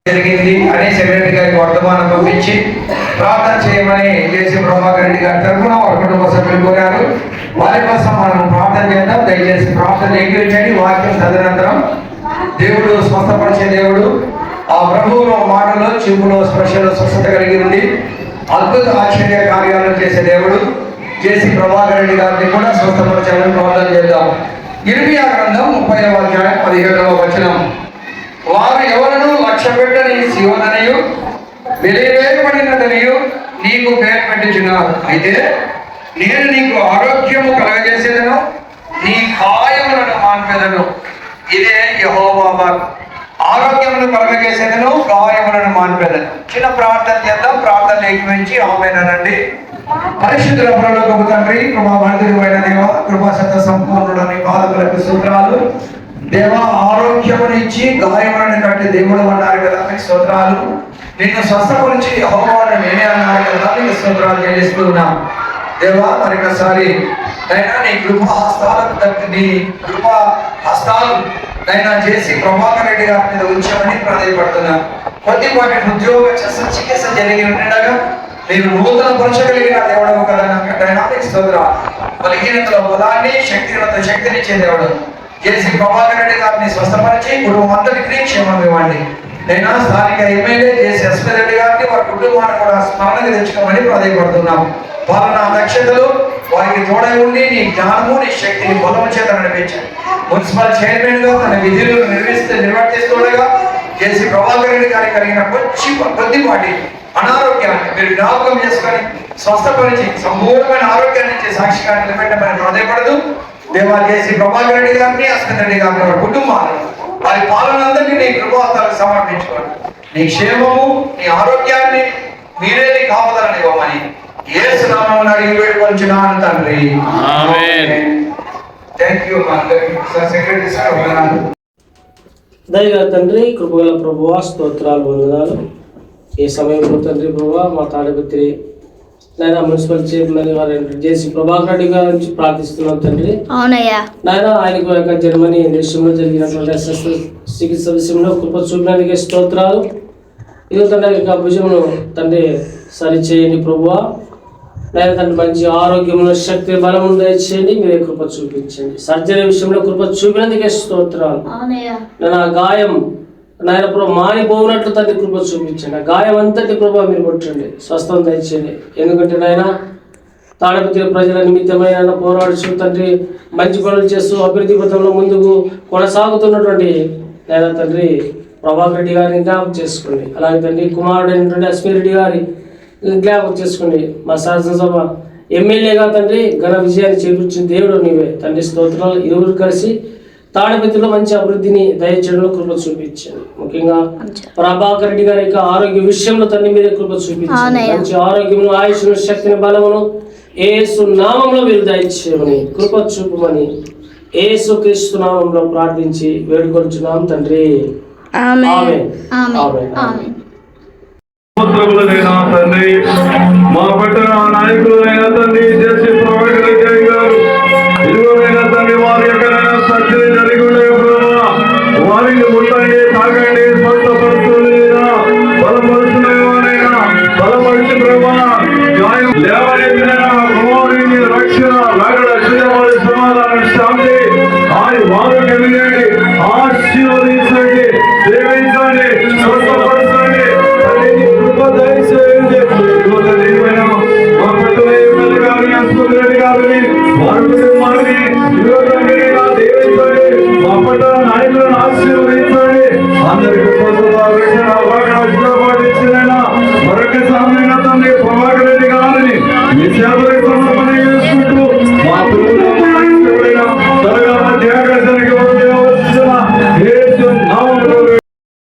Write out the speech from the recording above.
జరిగింది అని సెక్రటరీ గారికి వర్తమానం పంపించి ప్రార్థన చేయమని జేసీ ప్రభాకర్ రెడ్డి గారి తరఫున వారి కుటుంబ సభ్యులు కోరారు. వారి కోసం మనం ప్రార్థన చేద్దాం. దయచేసి ప్రార్థన ఏకీవించండి. వాక్యం తదనంతరం దేవుడు స్వస్థపరిచే దేవుడు. ఆ ప్రభువులో మాటలో చూపులో స్పర్శలో స్వస్థత కలిగి ఉంది. అద్భుత ఆశ్చర్య కార్యాలను చేసే దేవుడు జేసీ ప్రభాకర్ రెడ్డి గారిని కూడా స్వస్థపరచాలని ప్రార్థన చేద్దాం. ఇర్మియా గ్రంథం 30వ అధ్యాయం 17వ వచనం. వారు ఎవరను లక్ష్య పెట్టని సియోననియు వెలివేయబడినదనియు నీకు పేరు పెట్టుచున్నారు. అయితే నేను నీకు ఆరోగ్యము కలగజేసేదను, నీ గాయములను మాన్పెదను. ఇదే యెహోవా వాక్కు. ఆరోగ్యమును కలగజేసేదను, గాయములను మాన్పెదను. చిన్న ప్రార్థన చేద్దాం. ప్రార్థన ఏకీవించి ఆమేనండి. పరిశుద్ధుల పరలోకపు తండ్రి, కృపావంతుడైన దేవ, కృపా సత్య సంపూర్ణుడని పాదములకు స్తోత్రాలు. దేవా, ఆరోగ్యమునిచ్చి గాయములను కట్టి దేవుడు అన్నారు కదా, మీకు స్తోత్రాలు. నిన్ను స్వస్థపరిచి యెహోవాను నేనే అన్నారు కదా, నీకు స్తోత్రాలు చెల్లిస్తున్నాం. దేవా, మరొకసారి నైనా నీ కృపా హస్తాలకు నీ కృపా హస్తాలు నైనా చేసి ప్రభాకర్ రెడ్డి గారి మీద ఉంచామని ప్రాధాన్యపడుతున్నాం. కొద్దిపాటి ఉద్యోగ శస్త్రచికిత్స జరిగి ఉండగా నేను నూతన పరచగలిగిన దేవుడు కదా, నాకు స్తోత్రాలు. బలహీనతలో బలాన్ని, శక్తితో శక్తినిచ్చే దేవుడు జేసీ ప్రభాకర్ రెడ్డి గారిని స్వస్థపరిచి కుటుంబం అందరికీ క్షేమం ఇవ్వండి. నేను స్థానిక ఎమ్మెల్యే జేసీ ఎస్పీ రెడ్డి గారిని వారి కుటుంబాన్ని కూడా స్మరణకు తెచ్చుకోమని ప్రాధాన్యపడుతున్నాం. పాలనా దక్షతలు వారికి తోడై ఉండి నీ జ్ఞానము నీ శక్తిని బలము చేత నడిపించండి. మున్సిపల్ చైర్మన్ గా తన విధులను నిర్వర్తిస్తుండగా జేసీ ప్రభాకర్ రెడ్డి గారికి కలిగిన కొద్దిపాటి అనారోగ్యాన్ని మీరు జ్ఞాపకం చేసుకొని స్వస్థపరిచి సంపూర్ణమైన ఆరోగ్యాన్ని ఇచ్చే సాక్షిగా నిలబెట్టమని ప్రాధాన్యపడదు. దేవా, జేసీ ప్రభాకర్ రెడ్డి గారిని, అస్మిత్ రెడ్డి గారిని, వారి కుటుంబాలను, వారి పాలనందరినీ నీ కృపాస్తాలకు సమర్పించుకోండి. నీ క్షేమము, నీ ఆరోగ్యాన్ని మీరే నీ కాపుదలని ఇవ్వమని యేసు నామమున అడిగి వేడుకొంచున్నాను తండ్రి. ఆమేన్. Thank you secretary sir. దయగల తండ్రి, కృపగల ప్రభువా, స్తోత్రాలు వందనాలు. ఈ సమయంలో తండ్రి ప్రభువా, మా తాడిపత్రి నాయన మున్సిపల్ చైర్మన్ గారు జేసీ ప్రభాకర్ రెడ్డి గారి నుంచి ప్రార్థిస్తున్నాం తండ్రి. అవునయ్యా నాయన ఆయనకు యొక్క జర్మనీ దేశంలో జరిగినటువంటి చికిత్స విషయంలో కృప చూపినందుకే స్తోత్రాలు. ఇదో తండ్రి యొక్క భుజమును తండ్రి సరిచేయండి ప్రభువా. నాయన తండ్రి మంచి ఆరోగ్యంలో శక్తి బలమును దయచేయండి. మీరే కృప చూపించండి. సర్జరీ విషయంలో కృప చూపినందుకే స్తోత్రాలు. నా గాయం నాయన ప్రభు మానిపోనట్లు తండ్రి కృప చూపించండి. గాయం అంతటి ప్రభావ మీరు కొట్టండి, స్వస్థం దయచేయండి. ఎందుకంటే నాయన తాడిపత్రి ప్రజల నిమిత్తమైన పోరాడుచు తండ్రి మంచి పనులు చేస్తూ అభివృద్ధి పథంలో ముందుకు కొనసాగుతున్నటువంటి నాయన తండ్రి ప్రభాకర్ రెడ్డి గారిని జ్ఞాపకం చేసుకోండి. అలాగే తండ్రి కుమారుడైనటువంటి అస్మిత్ రెడ్డి గారి జ్ఞాపకం చేసుకోండి. మా శాసనసభ ఎమ్మెల్యేగా తండ్రి ఘన విజయాన్ని చేకూర్చిన దేవుడు నీవే తండ్రి. స్తోత్రాలు. ఇరువురు కలిసి తాడిపత్రిలో మంచి అభివృద్ధిని దయచేయడంలో కృప చూపించండి. ముఖ్యంగా ప్రభాకర్ రెడ్డి గారి యొక్క ఆరోగ్య విషయంలో తండ్రి మీరే కృప చూపించండి. మంచి ఆరోగ్యమును, ఆయుష్ను, శక్తిని, బలమును యేసు నామంలో మీరు దయచేయమని కృప చూపమని యేసు క్రీస్తు నామంలో ప్రార్థించి వేడుకొంచున్నాం తండ్రి. ఆమేన్. ఆమేన్. ఆమేన్. తండ్రి, మా పట్టణ నాయకులైన తండ్రి జేసీ ప్రభాకర్ రెడ్డి గారు ఇదిగోనైనా తండ్రి వారి యొక్క సర్జరీ జరిగి ఉండే వారిని ముట్టండి, తాగండి, స్వస్థపరుచుని బలపరుచునైనా బలపరిచి ప్రభా గాయం లేవనెత్తిన కుమారుని రక్షణ రగడ శ్రీవారి సమాధానం శాంతి ఆయన వారికి వెళ్ళండి, ఆశీర్వదించండి, దీవించండి, స్వస్థపరచండి. నాయకులను ఆశీర్వదించండి. అందరికీ మరొక సామైన తండ్రి ప్రభాకర్ రెడ్డి గారిని మీ సేవలకు